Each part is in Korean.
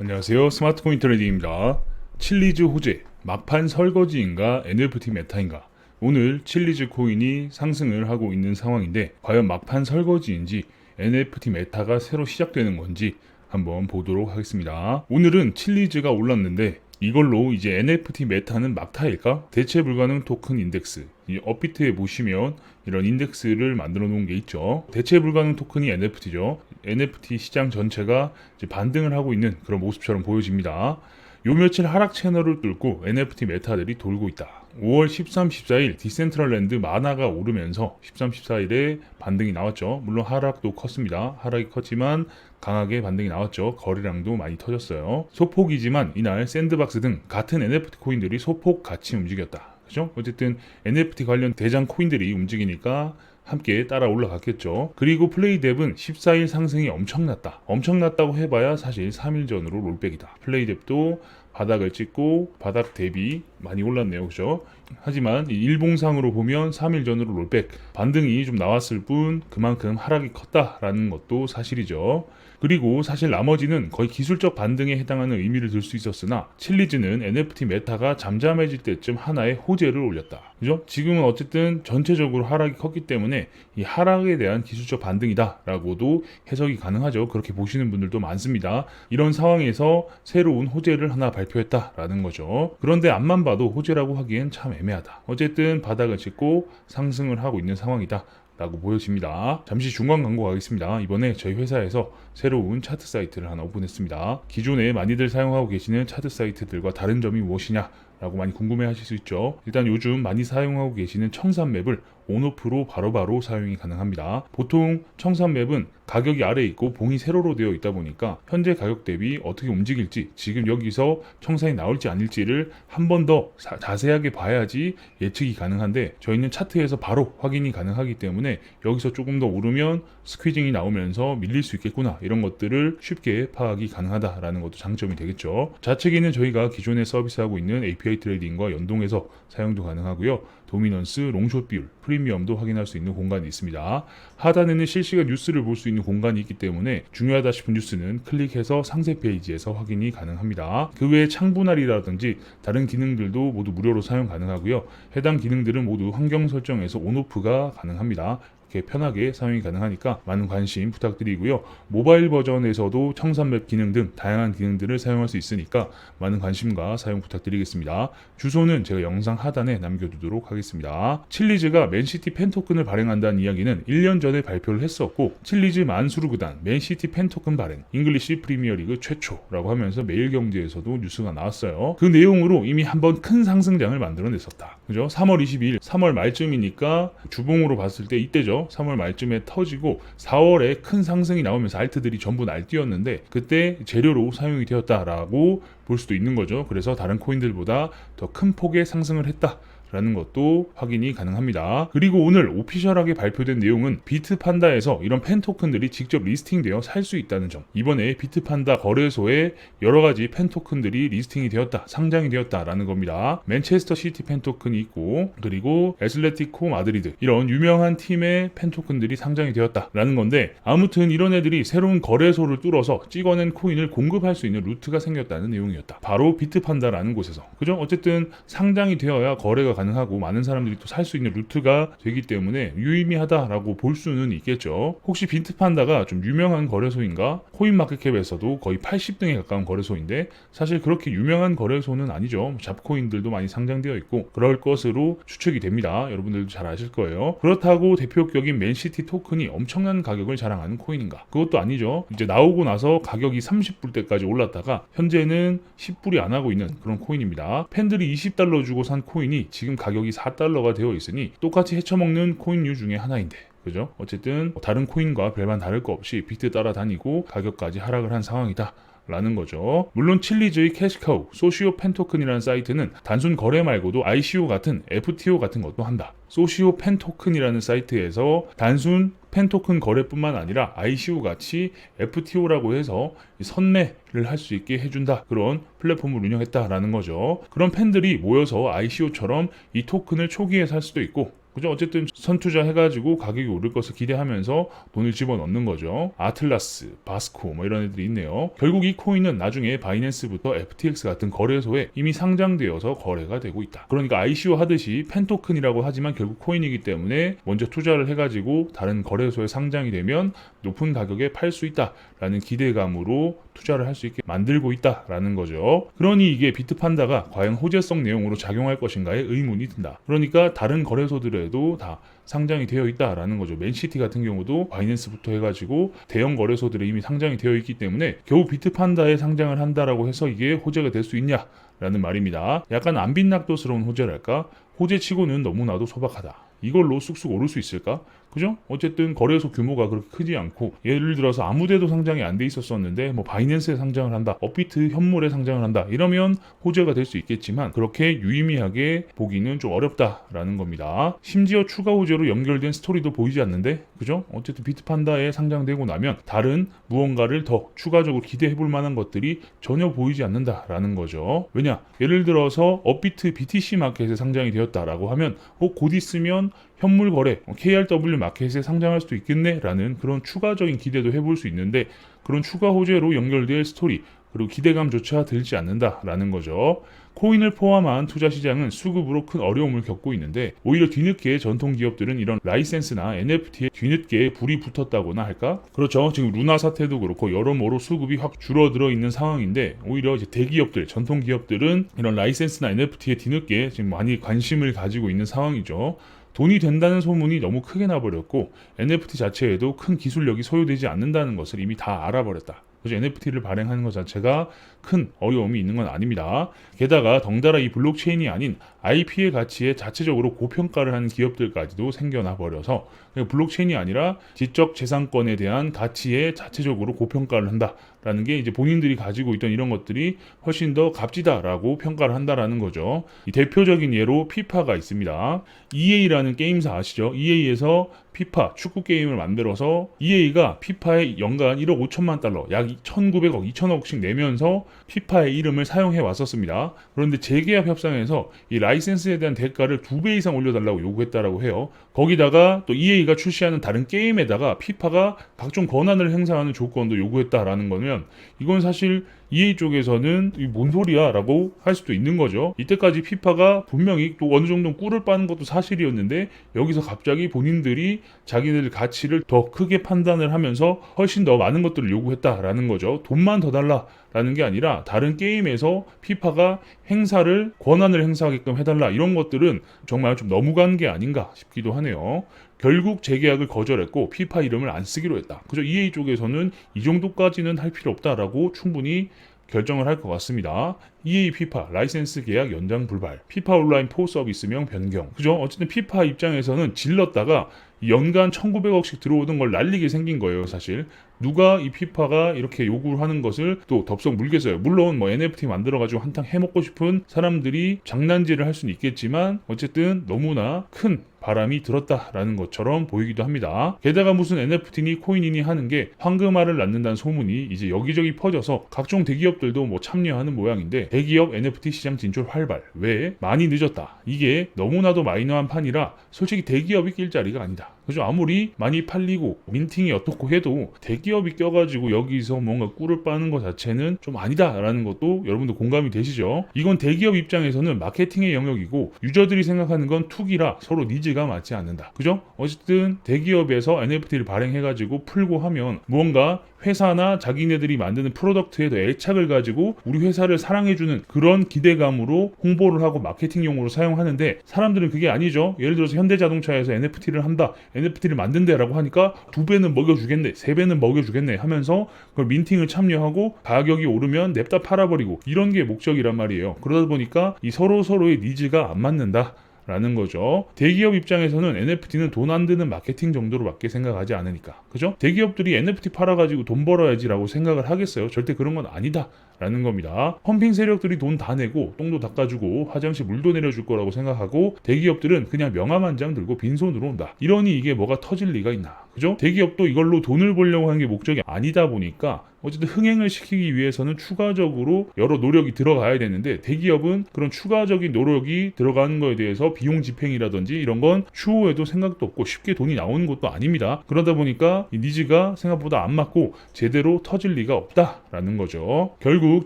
안녕하세요. 스마트코인 트레이딩입니다. 칠리즈 호재, 막판 설거지인가 NFT 메타인가? 오늘 칠리즈 코인이 상승을 하고 있는 상황인데 과연 막판 설거지인지 NFT 메타가 새로 시작되는 건지 한번 보도록 하겠습니다. 오늘은 칠리즈가 올랐는데 이걸로 이제 NFT 메타는 막타일까? 대체 불가능 토큰 인덱스. 이 업비트에 보시면 이런 인덱스를 만들어 놓은 게 있죠. 대체 불가능 토큰이 NFT죠. NFT 시장 전체가 이제 반등을 하고 있는 그런 모습처럼 보여집니다. 요 며칠 하락 채널을 뚫고 NFT 메타들이 돌고 있다. 5월 13, 14일 디센트럴랜드 마나가 오르면서 13, 14일에 반등이 나왔죠. 물론 하락도 컸습니다. 하락이 컸지만 강하게 반등이 나왔죠. 거래량도 많이 터졌어요. 소폭이지만 이날 샌드박스 등 같은 NFT 코인들이 소폭 같이 움직였다. 그죠? 어쨌든 NFT 관련 대장 코인들이 움직이니까 함께 따라 올라갔겠죠. 그리고 플레이뎁은 14일 상승이 엄청났다. 엄청났다고 해봐야 사실 3일 전으로 롤백이다. 플레이뎁도 바닥을 찍고 바닥 대비 많이 올랐네요. 그죠? 하지만 일봉상으로 보면 3일 전으로 롤백 반등이 좀 나왔을 뿐 그만큼 하락이 컸다라는 것도 사실이죠. 그리고 사실 나머지는 거의 기술적 반등에 해당하는 의미를 들 수 있었으나 칠리즈는 NFT 메타가 잠잠해질 때쯤 하나의 호재를 올렸다. 그죠? 지금은 어쨌든 전체적으로 하락이 컸기 때문에 이 하락에 대한 기술적 반등이다라고도 해석이 가능하죠. 그렇게 보시는 분들도 많습니다. 이런 상황에서 새로운 호재를 하나 발표했다라는 거죠. 그런데 앞만 봐도 호재라고 하기엔 참 애매하다. 어쨌든 바닥을 찍고 상승을 하고 있는 상황이다. 라고 보여집니다. 잠시 중간 광고 가겠습니다. 이번에 저희 회사에서 새로운 차트 사이트를 하나 오픈했습니다. 기존에 많이들 사용하고 계시는 차트 사이트들과 다른 점이 무엇이냐 라고 많이 궁금해 하실 수 있죠. 일단 요즘 많이 사용하고 계시는 청산 맵을 온오프로 바로바로 사용이 가능합니다. 보통 청산 맵은 가격이 아래에 있고 봉이 세로로 되어 있다 보니까 현재 가격 대비 어떻게 움직일지 지금 여기서 청산이 나올지 아닐지를 한 번 더 자세하게 봐야지 예측이 가능한데 저희는 차트에서 바로 확인이 가능하기 때문에 여기서 조금 더 오르면 스퀴징이 나오면서 밀릴 수 있겠구나 이런 것들을 쉽게 파악이 가능하다라는 것도 장점이 되겠죠. 좌측에는 저희가 기존에 서비스하고 있는 API 트레이딩과 연동해서 사용도 가능하고요. 도미넌스, 롱숏 비율, 프리미엄도 확인할 수 있는 공간이 있습니다. 하단에는 실시간 뉴스를 볼 수 있는 공간이 있기 때문에 중요하다 싶은 뉴스는 클릭해서 상세 페이지에서 확인이 가능합니다. 그 외에 창분할이라든지 다른 기능들도 모두 무료로 사용 가능하고요. 해당 기능들은 모두 환경 설정에서 온오프가 가능합니다. 이렇게 편하게 사용이 가능하니까 많은 관심 부탁드리고요. 모바일 버전에서도 청산맵 기능 등 다양한 기능들을 사용할 수 있으니까 많은 관심과 사용 부탁드리겠습니다. 주소는 제가 영상 하단에 남겨두도록 하겠습니다. 칠리즈가 맨시티 펜토큰을 발행한다는 이야기는 1년 전에 발표를 했었고 칠리즈 만수르 구단 맨시티 펜토큰 발행 잉글리시 프리미어리그 최초라고 하면서 매일경제에서도 뉴스가 나왔어요. 그 내용으로 이미 한번 큰 상승장을 만들어냈었다. 그죠? 3월 22일 3월 말쯤이니까 주봉으로 봤을 때 이때죠. 3월 말쯤에 터지고 4월에 큰 상승이 나오면서 알트들이 전부 날뛰었는데 그때 재료로 사용이 되었다라고 볼 수도 있는 거죠. 그래서 다른 코인들보다 더 큰 폭의 상승을 했다. 라는 것도 확인이 가능합니다. 그리고 오늘 오피셜하게 발표된 내용은 비트판다에서 이런 펜 토큰들이 직접 리스팅되어 살 수 있다는 점. 이번에 비트판다 거래소에 여러 가지 펜 토큰들이 리스팅이 되었다, 상장이 되었다라는 겁니다. 맨체스터 시티 펜 토큰이 있고 그리고 애슬레티코 마드리드 이런 유명한 팀의 펜 토큰들이 상장이 되었다라는 건데 아무튼 이런 애들이 새로운 거래소를 뚫어서 찍어낸 코인을 공급할 수 있는 루트가 생겼다는 내용이었다. 바로 비트판다라는 곳에서. 그죠? 어쨌든 상장이 되어야 거래가 가능하고 많은 사람들이 또 살 수 있는 루트가 되기 때문에 유의미하다라고 볼 수는 있겠죠. 혹시 비트판다가 좀 유명한 거래소인가? 코인마켓캡에서도 거의 80등에 가까운 거래소인데 사실 그렇게 유명한 거래소는 아니죠. 잡코인들도 많이 상장되어 있고 그럴 것으로 추측이 됩니다. 여러분들도 잘 아실 거예요. 그렇다고 대표격인 맨시티 토큰이 엄청난 가격을 자랑하는 코인인가? 그것도 아니죠. 이제 나오고 나서 가격이 30불대까지 올랐다가 현재는 10불이 안 하고 있는 그런 코인입니다. 팬들이 $20 주고 산 코인이 지금 가격이 $4가 되어 있으니 똑같이 헤쳐먹는 코인류 중에 하나인데 그죠? 어쨌든 다른 코인과 별반 다를 거 없이 비트 따라다니고 가격까지 하락을 한 상황이다. 라는 거죠. 물론 칠리즈의 캐시카우, 소시오 펜토큰이라는 사이트는 단순 거래 말고도 ICO 같은 FTO 같은 것도 한다. 소시오 펜토큰이라는 사이트에서 단순 펜토큰 거래뿐만 아니라 ICO 같이 FTO라고 해서 선매를 할 수 있게 해준다. 그런 플랫폼을 운영했다라는 거죠. 그런 팬들이 모여서 ICO처럼 이 토큰을 초기에 살 수도 있고 그죠? 어쨌든 선투자 해가지고 가격이 오를 것을 기대하면서 돈을 집어넣는 거죠. 아틀라스, 바스코 뭐 이런 애들이 있네요. 결국 이 코인은 나중에 바이낸스부터 FTX 같은 거래소에 이미 상장되어서 거래가 되고 있다. 그러니까 ICO 하듯이 펜토큰이라고 하지만 결국 코인이기 때문에 먼저 투자를 해가지고 다른 거래소에 상장이 되면 높은 가격에 팔 수 있다라는 기대감으로 투자를 할 수 있게 만들고 있다라는 거죠. 그러니 이게 비트판다가 과연 호재성 내용으로 작용할 것인가에 의문이 든다. 그러니까 다른 거래소들에도 다 상장이 되어 있다라는 거죠. 맨시티 같은 경우도 바이낸스부터 해가지고 대형 거래소들에 이미 상장이 되어 있기 때문에 겨우 비트판다에 상장을 한다라고 해서 이게 호재가 될 수 있냐라는 말입니다. 약간 안빈낙도스러운 호재랄까? 호재치고는 너무나도 소박하다. 이걸로 쑥쑥 오를 수 있을까? 그죠? 어쨌든 거래소 규모가 그렇게 크지 않고 예를 들어서 아무데도 상장이 안 돼 있었었는데 뭐 바이낸스에 상장을 한다, 업비트 현물에 상장을 한다 이러면 호재가 될 수 있겠지만 그렇게 유의미하게 보기는 좀 어렵다라는 겁니다. 심지어 추가 호재로 연결된 스토리도 보이지 않는데 그죠? 어쨌든 비트판다에 상장되고 나면 다른 무언가를 더 추가적으로 기대해 볼 만한 것들이 전혀 보이지 않는다라는 거죠. 왜냐? 예를 들어서 업비트 BTC 마켓에 상장이 되었다라고 하면 곧 있으면 현물 거래 KRW 마켓에 상장할 수도 있겠네라는 그런 추가적인 기대도 해볼 수 있는데 그런 추가 호재로 연결될 스토리 그리고 기대감조차 들지 않는다라는 거죠. 코인을 포함한 투자 시장은 수급으로 큰 어려움을 겪고 있는데 오히려 뒤늦게 전통 기업들은 이런 라이센스나 NFT에 뒤늦게 불이 붙었다고나 할까? 그렇죠. 지금 루나 사태도 그렇고 여러모로 수급이 확 줄어들어 있는 상황인데 오히려 이제 대기업들, 전통 기업들은 이런 라이센스나 NFT에 뒤늦게 지금 많이 관심을 가지고 있는 상황이죠. 돈이 된다는 소문이 너무 크게 나버렸고 NFT 자체에도 큰 기술력이 소요되지 않는다는 것을 이미 다 알아버렸다. 그래서 NFT를 발행하는 것 자체가 큰 어려움이 있는 건 아닙니다. 게다가 덩달아 이 블록체인이 아닌 IP의 가치에 자체적으로 고평가를 하는 기업들까지도 생겨나 버려서 블록체인이 아니라 지적 재산권에 대한 가치에 자체적으로 고평가를 한다라는 게 이제 본인들이 가지고 있던 이런 것들이 훨씬 더 값지다라고 평가를 한다라는 거죠. 이 대표적인 예로 피파가 있습니다. EA라는 게임사 아시죠? EA에서 피파 축구 게임을 만들어서 EA가 피파에 연간 1억 5천만 달러, 약 1,900억, 2천억씩 내면서 피파의 이름을 사용해 왔었습니다. 그런데 재계약 협상에서 이 라이센스에 대한 대가를 2배 이상 올려달라고 요구했다라고 해요. 거기다가 또 EA가 출시하는 다른 게임에다가 피파가 각종 권한을 행사하는 조건도 요구했다라는 거면 이건 사실 EA 쪽에서는 이 뭔 소리야 라고 할 수도 있는 거죠. 이때까지 피파가 분명히 또 어느 정도 꿀을 빠는 것도 사실이었는데 여기서 갑자기 본인들이 자기들 가치를 더 크게 판단을 하면서 훨씬 더 많은 것들을 요구했다라는 거죠. 돈만 더 달라라는 게 아니라 다른 게임에서 피파가 행사를 권한을 행사하게끔 해달라 이런 것들은 정말 좀 너무 간 게 아닌가 싶기도 하네요. 결국 재계약을 거절했고 피파 이름을 안 쓰기로 했다. 그죠? EA 쪽에서는 이 정도까지는 할 필요 없다라고 충분히 결정을 할 것 같습니다. EA 피파 라이센스 계약 연장 불발, 피파 온라인 4 서비스명 변경. 그죠? 어쨌든 피파 입장에서는 질렀다가 연간 1,900억씩 들어오던 걸 날리게 생긴 거예요, 사실. 누가 이 피파가 이렇게 요구를 하는 것을 또 덥석 물겠어요. 물론 뭐 NFT 만들어가지고 한탕 해먹고 싶은 사람들이 장난질을 할 수는 있겠지만 어쨌든 너무나 큰 바람이 들었다라는 것처럼 보이기도 합니다. 게다가 무슨 NFT니 코인이니 하는 게 황금알을 낳는다는 소문이 이제 여기저기 퍼져서 각종 대기업들도 뭐 참여하는 모양인데 대기업 NFT 시장 진출 활발. 왜? 많이 늦었다. 이게 너무나도 마이너한 판이라 솔직히 대기업이 낄 자리가 아니다. 그죠? 아무리 많이 팔리고 민팅이 어떻고 해도 대기업이 껴가지고 여기서 뭔가 꿀을 빠는 것 자체는 좀 아니다라는 것도 여러분도 공감이 되시죠? 이건 대기업 입장에서는 마케팅의 영역이고 유저들이 생각하는 건 투기라 서로 니즈가 맞지 않는다. 그죠? 어쨌든 대기업에서 NFT를 발행해가지고 풀고 하면 무언가 회사나 자기네들이 만드는 프로덕트에 더 애착을 가지고 우리 회사를 사랑해주는 그런 기대감으로 홍보를 하고 마케팅용으로 사용하는데 사람들은 그게 아니죠. 예를 들어서 현대자동차에서 NFT를 한다. NFT를 만든다라고 하니까 2배는 먹여주겠네, 3배는 먹여주겠네 하면서 그걸 민팅을 참여하고 가격이 오르면 냅다 팔아버리고 이런 게 목적이란 말이에요. 그러다 보니까 이 서로의 니즈가 안 맞는다. 라는 거죠. 대기업 입장에서는 NFT는 돈 안 드는 마케팅 정도로밖에 생각하지 않으니까. 그죠? 대기업들이 NFT 팔아가지고 돈 벌어야지라고 생각을 하겠어요? 절대 그런 건 아니다. 라는 겁니다. 펌핑 세력들이 돈 다 내고 똥도 닦아주고 화장실 물도 내려줄 거라고 생각하고 대기업들은 그냥 명함 한 장 들고 빈손으로 온다. 이러니 이게 뭐가 터질 리가 있나. 그죠? 대기업도 이걸로 돈을 벌려고 하는 게 목적이 아니다 보니까 어쨌든 흥행을 시키기 위해서는 추가적으로 여러 노력이 들어가야 되는데, 대기업은 그런 추가적인 노력이 들어가는 거에 대해서 비용 집행이라든지 이런 건 추후에도 생각도 없고 쉽게 돈이 나오는 것도 아닙니다. 그러다 보니까 이 니즈가 생각보다 안 맞고 제대로 터질 리가 없다라는 거죠. 결국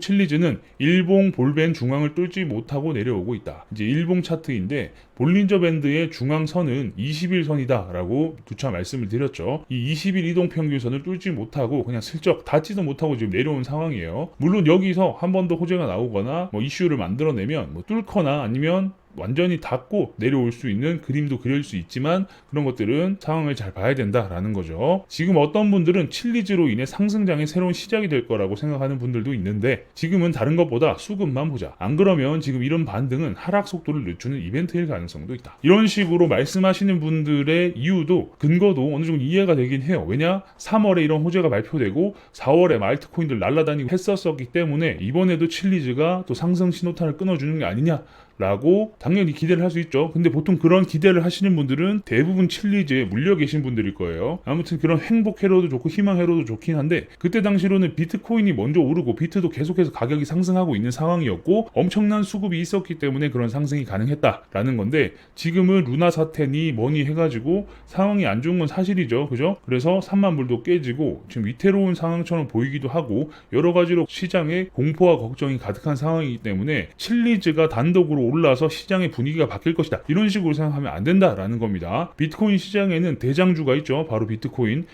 칠리즈는 일봉 볼벤 중앙을 뚫지 못하고 내려오고 있다. 이제 일봉 차트인데 볼린저 밴드의 중앙선은 20일선이다 라고 두차 말씀을 드렸죠. 이 20일 이동평균선을 뚫지 못하고 그냥 슬쩍 닿지도 못하고 지금 내려온 상황이에요. 물론 여기서 한 번 더 호재가 나오거나 뭐 이슈를 만들어내면 뭐 뚫거나 아니면 완전히 닫고 내려올 수 있는 그림도 그릴 수 있지만, 그런 것들은 상황을 잘 봐야 된다라는 거죠. 지금 어떤 분들은 칠리즈로 인해 상승장의 새로운 시작이 될 거라고 생각하는 분들도 있는데, 지금은 다른 것보다 수급만 보자. 안 그러면 지금 이런 반등은 하락 속도를 늦추는 이벤트일 가능성도 있다. 이런 식으로 말씀하시는 분들의 이유도 근거도 어느 정도 이해가 되긴 해요. 왜냐? 3월에 이런 호재가 발표되고 4월에 알트코인들 날라다니고 했었기 때문에 이번에도 칠리즈가 또 상승 신호탄을 끊어주는 게 아니냐 라고 당연히 기대를 할 수 있죠. 근데 보통 그런 기대를 하시는 분들은 대부분 칠리즈에 물려 계신 분들일 거예요. 아무튼 그런 행복 회로도 좋고 희망 회로도 좋긴 한데, 그때 당시로는 비트코인이 먼저 오르고 비트도 계속해서 가격이 상승하고 있는 상황이었고 엄청난 수급이 있었기 때문에 그런 상승이 가능했다라는 건데, 지금은 루나 사태니 뭐니 해가지고 상황이 안 좋은 건 사실이죠. 그죠? 그래서 3만 불도 깨지고 지금 위태로운 상황처럼 보이기도 하고 여러 가지로 시장에 공포와 걱정이 가득한 상황이기 때문에 칠리즈가 단독으로 올라서 시장의 분위기가 바뀔 것이다, 이런 식으로 생각하면 안 된다라는 겁니다. 비트코인 시장에는 대장주가 있죠. 바로 비트코인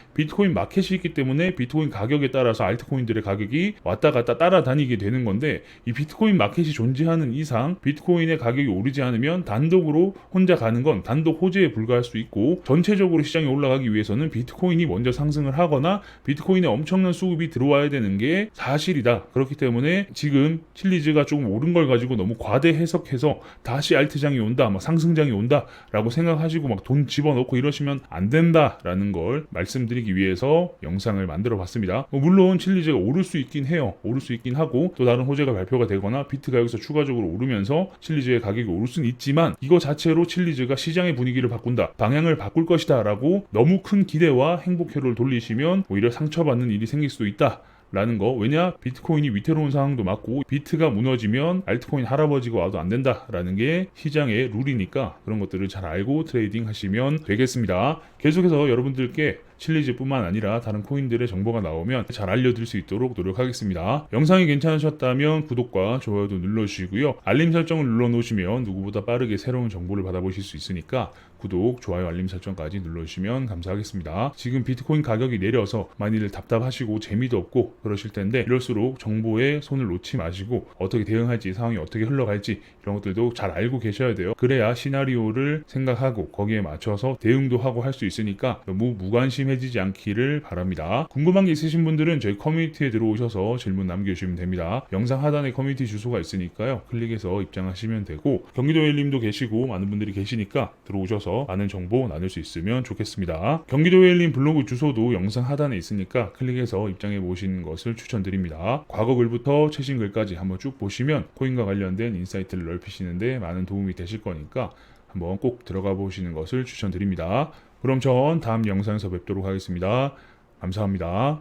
마켓이 있기 때문에 비트코인 가격에 따라서 알트코인들의 가격이 왔다 갔다 따라다니게 되는 건데, 이 비트코인 마켓이 존재하는 이상 비트코인의 가격이 오르지 않으면 단독으로 혼자 가는 건 단독 호재에 불과할 수 있고, 전체적으로 시장이 올라가기 위해서는 비트코인이 먼저 상승을 하거나 비트코인에 엄청난 수급이 들어와야 되는 게 사실이다. 그렇기 때문에 지금 칠리즈가 조금 오른 걸 가지고 너무 과대 해석해서 다시 알트장이 온다, 막 상승장이 온다 라고 생각하시고 막 돈 집어넣고 이러시면 안 된다라는 걸 말씀드리기 위해서 영상을 만들어 봤습니다. 물론 칠리즈가 오를 수 있긴 해요. 오를 수 있긴 하고 또 다른 호재가 발표가 되거나 비트가 여기서 추가적으로 오르면서 칠리즈의 가격이 오를 수는 있지만, 이거 자체로 칠리즈가 시장의 분위기를 바꾼다, 방향을 바꿀 것이다 라고 너무 큰 기대와 행복 회로를 돌리시면 오히려 상처받는 일이 생길 수도 있다 라는 거. 왜냐? 비트코인이 위태로운 상황도 맞고 비트가 무너지면 알트코인 할아버지가 와도 안 된다라는 게 시장의 룰이니까 그런 것들을 잘 알고 트레이딩 하시면 되겠습니다. 계속해서 여러분들께 칠리즈뿐만 아니라 다른 코인들의 정보가 나오면 잘 알려드릴 수 있도록 노력하겠습니다. 영상이 괜찮으셨다면 구독과 좋아요도 눌러주시고요. 알림 설정을 눌러놓으시면 누구보다 빠르게 새로운 정보를 받아보실 수 있으니까 구독, 좋아요, 알림 설정까지 눌러주시면 감사하겠습니다. 지금 비트코인 가격이 내려서 많이들 답답하시고 재미도 없고 그러실 텐데, 이럴수록 정보에 손을 놓지 마시고 어떻게 대응할지, 상황이 어떻게 흘러갈지 이런 것들도 잘 알고 계셔야 돼요. 그래야 시나리오를 생각하고 거기에 맞춰서 대응도 하고 할 수 있으니까 너무 무관심해지지 않기를 바랍니다. 궁금한 게 있으신 분들은 저희 커뮤니티에 들어오셔서 질문 남겨주시면 됩니다. 영상 하단에 커뮤니티 주소가 있으니까요. 클릭해서 입장하시면 되고, 경기도에 님도 계시고 많은 분들이 계시니까 들어오셔서 많은 정보 나눌 수 있으면 좋겠습니다. 경기도에 님 블로그 주소도 영상 하단에 있으니까 클릭해서 입장해 보시는 것을 추천드립니다. 과거 글부터 최신 글까지 한번 쭉 보시면 코인과 관련된 인사이트를 넓히시는데 많은 도움이 되실 거니까 한번 꼭 들어가 보시는 것을 추천드립니다. 그럼 전 다음 영상에서 뵙도록 하겠습니다. 감사합니다.